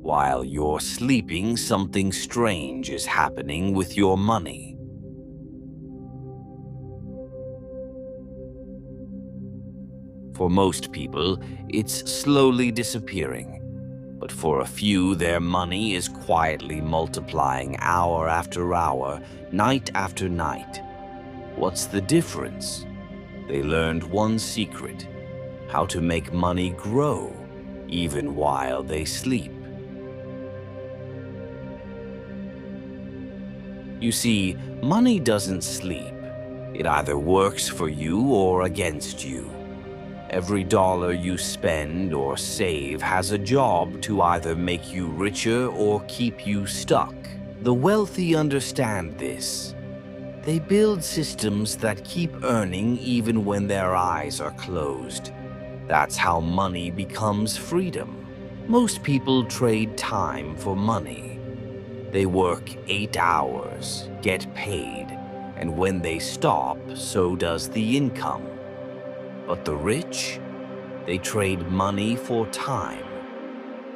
While you're sleeping, something strange is happening with your money. For most people, it's slowly disappearing. But for a few, their money is quietly multiplying hour after hour, night after night. What's the difference? They learned one secret: how to make money grow, even while they sleep. You see, money doesn't sleep. It either works for you or against you. Every dollar you spend or save has a job to either make you richer or keep you stuck. The wealthy understand this. They build systems that keep earning even when their eyes are closed. That's how money becomes freedom. Most people trade time for money. They work 8 hours, get paid, and when they stop, so does the income. But the rich, they trade money for time.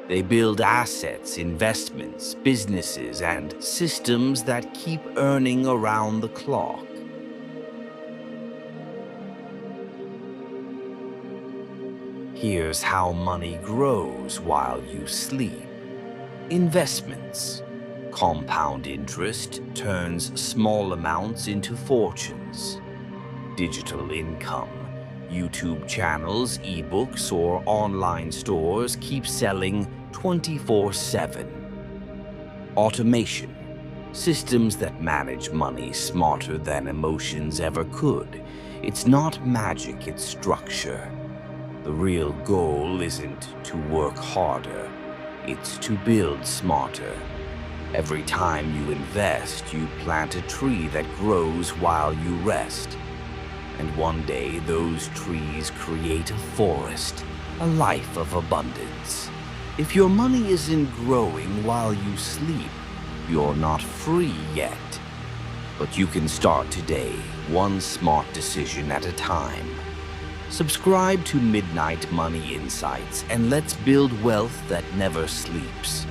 They build assets, investments, businesses, and systems that keep earning around the clock. Here's how money grows while you sleep. Investments. Compound interest turns small amounts into fortunes. Digital income. YouTube channels, ebooks, or online stores keep selling 24/7. Automation. Systems that manage money smarter than emotions ever could. It's not magic, it's structure. The real goal isn't to work harder, it's to build smarter. Every time you invest, you plant a tree that grows while you rest. And one day, those trees create a forest, a life of abundance. If your money isn't growing while you sleep, you're not free yet. But you can start today, one smart decision at a time. Subscribe to Midnight Money Insights, and let's build wealth that never sleeps.